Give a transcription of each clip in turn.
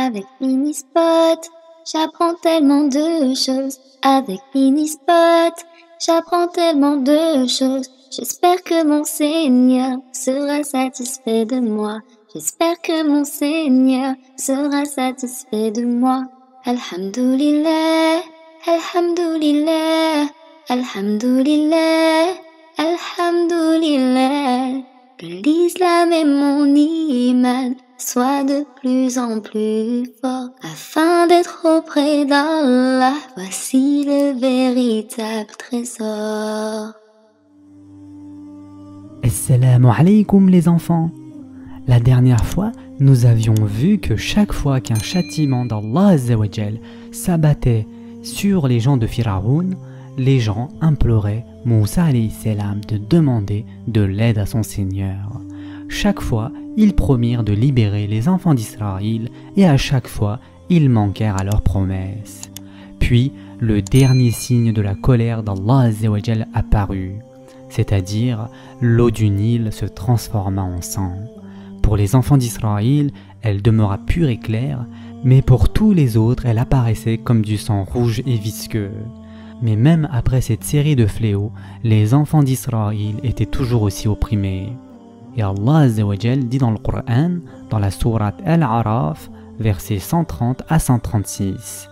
Avec Minispot, j'apprends tellement de choses. Avec Minispot, j'apprends tellement de choses. J'espère que mon Seigneur sera satisfait de moi. J'espère que mon Seigneur sera satisfait de moi. Alhamdulillah, Alhamdulillah, Alhamdulillah, Alhamdulillah. Que l'islam et mon iman soient de plus en plus forts afin d'être auprès d'Allah. Voici le véritable trésor. Assalamu alaikum les enfants. La dernière fois, nous avions vu que chaque fois qu'un châtiment d'Allah Azzawajal s'abattait sur les gens de Pharaon, les gens imploraient Moussa alayhi salam de demander de l'aide à son Seigneur. Chaque fois, ils promirent de libérer les enfants d'Israël et à chaque fois, ils manquèrent à leur promesse. Puis, le dernier signe de la colère d'Allah Azzawajal apparut, c'est-à-dire l'eau du Nil se transforma en sang. Pour les enfants d'Israël, elle demeura pure et claire, mais pour tous les autres, elle apparaissait comme du sang rouge et visqueux. Mais même après cette série de fléaux, les enfants d'Israël étaient toujours aussi opprimés. Et Allah Azzawajal dit dans le Coran, dans la sourate Al-Araf, versets 130 à 136.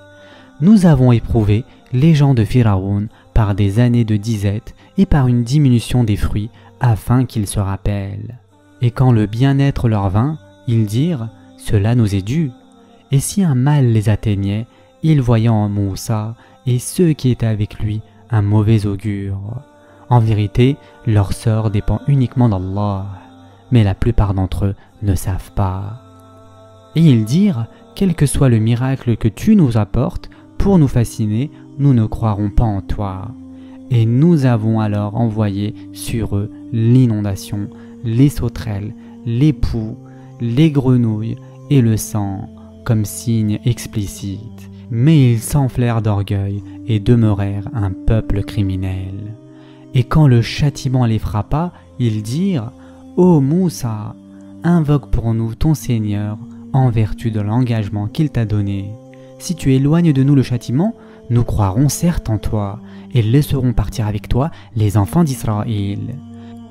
Nous avons éprouvé les gens de Pharaon par des années de disette et par une diminution des fruits, afin qu'ils se rappellent. Et quand le bien-être leur vint, ils dirent « Cela nous est dû ». Et si un mal les atteignait, ils voyaient en Moussa et ceux qui étaient avec lui un mauvais augure. En vérité, leur sort dépend uniquement d'Allah, mais la plupart d'entre eux ne savent pas. Et ils dirent « Quel que soit le miracle que tu nous apportes, pour nous fasciner, nous ne croirons pas en toi. » Et nous avons alors envoyé sur eux l'inondation, les sauterelles, les poux, les grenouilles et le sang, comme signe explicite. Mais ils s'enflèrent d'orgueil et demeurèrent un peuple criminel. Et quand le châtiment les frappa, ils dirent « Ô Moussa, invoque pour nous ton Seigneur en vertu de l'engagement qu'il t'a donné. Si tu éloignes de nous le châtiment, nous croirons certes en toi et laisserons partir avec toi les enfants d'Israël. »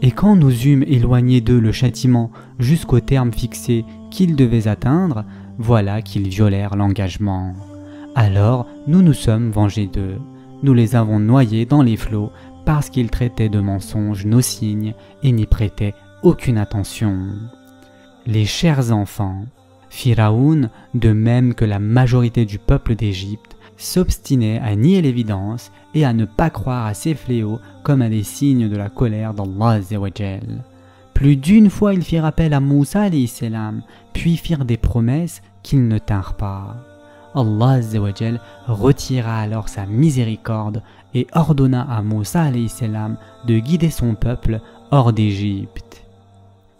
Et quand nous eûmes éloigné d'eux le châtiment jusqu'au terme fixé qu'ils devaient atteindre, voilà qu'ils violèrent l'engagement. Alors nous nous sommes vengés d'eux. Nous les avons noyés dans les flots parce qu'ils traitaient de mensonges nos signes et n'y prêtaient aucune attention. Les chers enfants, Pharaon, de même que la majorité du peuple d'Égypte, s'obstinait à nier l'évidence et à ne pas croire à ces fléaux comme à des signes de la colère d'Allah Azzawajal. Plus d'une fois ils firent appel à Moussa alayhi salam, puis firent des promesses qu'ils ne tinrent pas. Allah Azzawajal retira alors sa miséricorde et ordonna à Moussa alayhi salam de guider son peuple hors d'Égypte.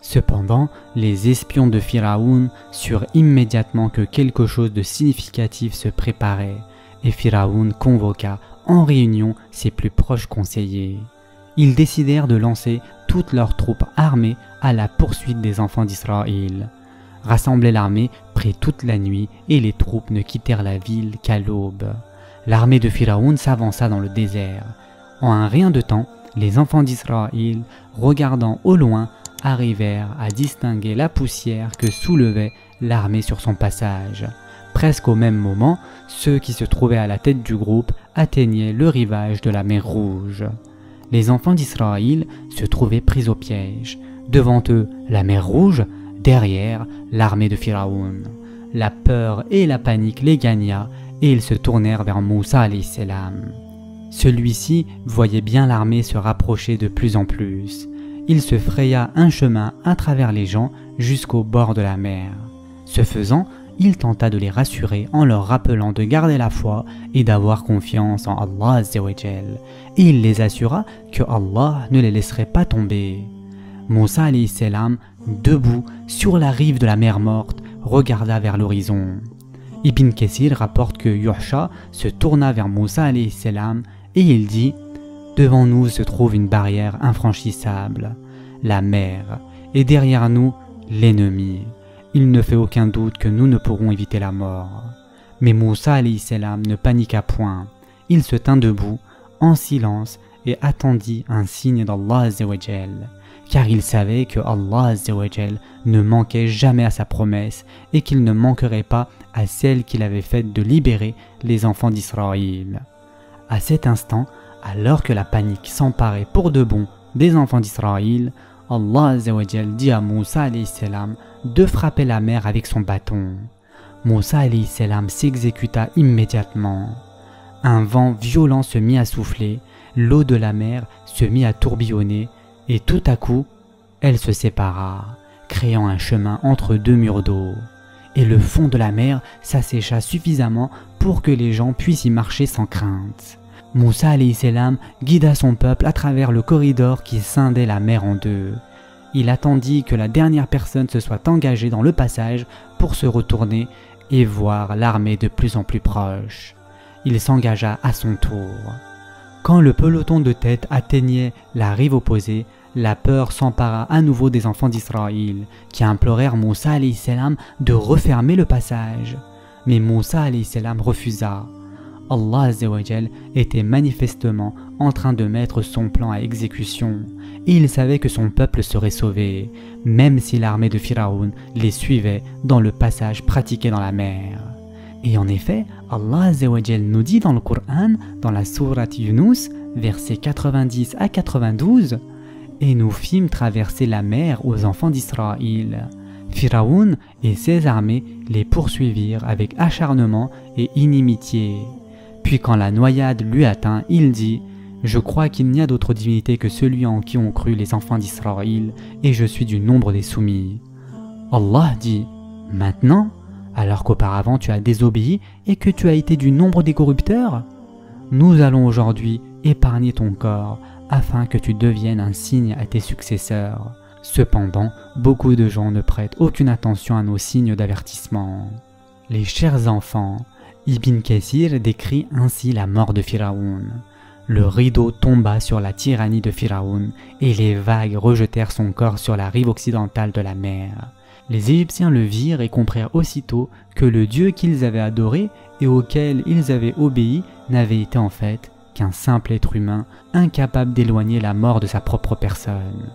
Cependant, les espions de Pharaon surent immédiatement que quelque chose de significatif se préparait, et Pharaon convoqua en réunion ses plus proches conseillers. Ils décidèrent de lancer toutes leurs troupes armées à la poursuite des enfants d'Israël. Rassembler l'armée prit toute la nuit et les troupes ne quittèrent la ville qu'à l'aube. L'armée de Pharaon s'avança dans le désert. En un rien de temps, les enfants d'Israël, regardant au loin, arrivèrent à distinguer la poussière que soulevait l'armée sur son passage. Presque au même moment, ceux qui se trouvaient à la tête du groupe atteignaient le rivage de la mer Rouge. Les enfants d'Israël se trouvaient pris au piège. Devant eux, la mer Rouge, derrière, l'armée de Pharaon. La peur et la panique les gagna et ils se tournèrent vers Moussa alayhi salam. Celui-ci voyait bien l'armée se rapprocher de plus en plus. Il se fraya un chemin à travers les gens jusqu'au bord de la mer. Ce faisant, il tenta de les rassurer en leur rappelant de garder la foi et d'avoir confiance en Allah Azzawajal, et il les assura que Allah ne les laisserait pas tomber. Moussa alayhi salam, debout sur la rive de la mer morte, regarda vers l'horizon. Ibn Kathir rapporte que Yuhsha se tourna vers Moussa alayhi salam et il dit « Devant nous se trouve une barrière infranchissable, la mer, et derrière nous l'ennemi. il ne fait aucun doute que nous ne pourrons éviter la mort. Mais Moussa alayhi salam ne paniqua point. Il se tint debout, en silence, et attendit un signe d'Allah Azza wa Jal, car il savait que Allah Azza wa Jal ne manquait jamais à sa promesse et qu'il ne manquerait pas à celle qu'il avait faite de libérer les enfants d'Israël. À cet instant, alors que la panique s'emparait pour de bon des enfants d'Israël, Allah Azza wa Jal dit à Moussa alayhi salam de frapper la mer avec son bâton. Moussa alayhi salam s'exécuta immédiatement. Un vent violent se mit à souffler, l'eau de la mer se mit à tourbillonner, et tout à coup, elle se sépara, créant un chemin entre deux murs d'eau. Et le fond de la mer s'assécha suffisamment pour que les gens puissent y marcher sans crainte. Moussa alayhi salam guida son peuple à travers le corridor qui scindait la mer en deux. Il attendit que la dernière personne se soit engagée dans le passage pour se retourner et voir l'armée de plus en plus proche. Il s'engagea à son tour. Quand le peloton de tête atteignait la rive opposée, la peur s'empara à nouveau des enfants d'Israël, qui implorèrent Moussa alayhi salam de refermer le passage. Mais Moussa alayhi salam refusa. Allah Azza wa Jal était manifestement en train de mettre son plan à exécution, et il savait que son peuple serait sauvé, même si l'armée de Pharaon les suivait dans le passage pratiqué dans la mer. Et en effet, Allah Azza wa Jal nous dit dans le Coran, dans la sourate Yunus, versets 90 à 92, « Et nous fîmes traverser la mer aux enfants d'Israël. Pharaon et ses armées les poursuivirent avec acharnement et inimitié. Puis quand la noyade lui atteint, il dit « Je crois qu'il n'y a d'autre divinité que celui en qui ont cru les enfants d'Israël, et je suis du nombre des soumis. » Allah dit « Maintenant, alors qu'auparavant tu as désobéi et que tu as été du nombre des corrupteurs, nous allons aujourd'hui épargner ton corps afin que tu deviennes un signe à tes successeurs. » Cependant, beaucoup de gens ne prêtent aucune attention à nos signes d'avertissement. Les chers enfants, Ibn Kathir décrit ainsi la mort de Pharaon. Le rideau tomba sur la tyrannie de Pharaon et les vagues rejetèrent son corps sur la rive occidentale de la mer. Les Égyptiens le virent et comprirent aussitôt que le Dieu qu'ils avaient adoré et auquel ils avaient obéi n'avait été en fait qu'un simple être humain incapable d'éloigner la mort de sa propre personne.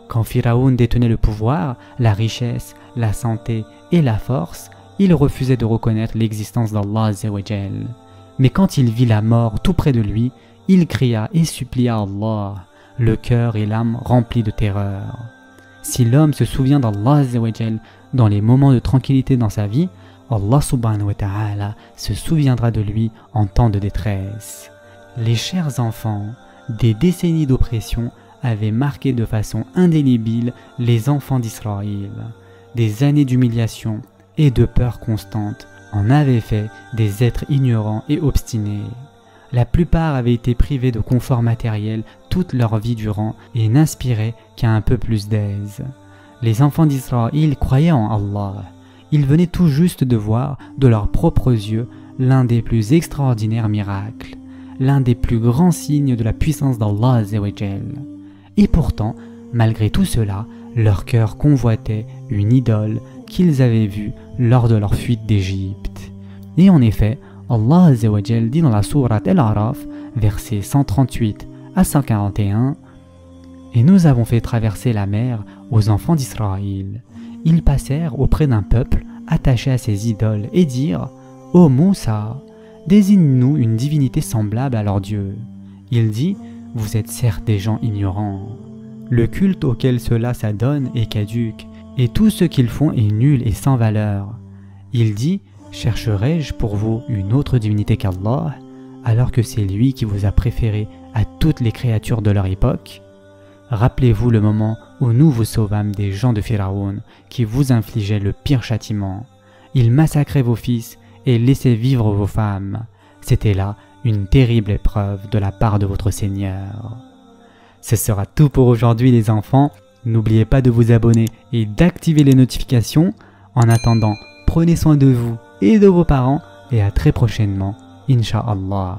Quand Pharaon détenait le pouvoir, la richesse, la santé et la force, il refusait de reconnaître l'existence d'Allah Azza wa Jal. Mais quand il vit la mort tout près de lui, il cria et supplia Allah, le cœur et l'âme remplis de terreur. Si l'homme se souvient d'Allah Azza wa Jal dans les moments de tranquillité dans sa vie, Allah subhanahu wa ta'ala se souviendra de lui en temps de détresse. Les chers enfants, des décennies d'oppression avaient marqué de façon indélébile les enfants d'Israël. Des années d'humiliation et de peur constante en avaient fait des êtres ignorants et obstinés. La plupart avaient été privés de confort matériel toute leur vie durant et n'aspiraient qu'à un peu plus d'aise. Les enfants d'Israël croyaient en Allah. Ils venaient tout juste de voir de leurs propres yeux l'un des plus extraordinaires miracles, l'un des plus grands signes de la puissance d'Allah Azza wa Jal. Et pourtant, malgré tout cela, leur cœur convoitait une idole qu'ils avaient vue lors de leur fuite d'Égypte. Et en effet, Allah Azza wa Jal dit dans la sourate Al-A'raf, versets 138 à 141, « Et nous avons fait traverser la mer aux enfants d'Israël. Ils passèrent auprès d'un peuple attaché à ses idoles et dirent « Ô Moussa, désigne-nous une divinité semblable à leur Dieu. » Il dit « Vous êtes certes des gens ignorants. Le culte auquel ceux-là s'adonnent est caduc, et tout ce qu'ils font est nul et sans valeur. » Il dit « Chercherai-je pour vous une autre divinité qu'Allah, alors que c'est lui qui vous a préféré à toutes les créatures de leur époque? Rappelez-vous le moment où nous vous sauvâmes des gens de Pharaon qui vous infligeaient le pire châtiment. Ils massacraient vos fils et laissaient vivre vos femmes. C'était là une terrible épreuve de la part de votre Seigneur. » Ce sera tout pour aujourd'hui les enfants. N'oubliez pas de vous abonner et d'activer les notifications. En attendant, prenez soin de vous et de vos parents et à très prochainement, Inch'Allah.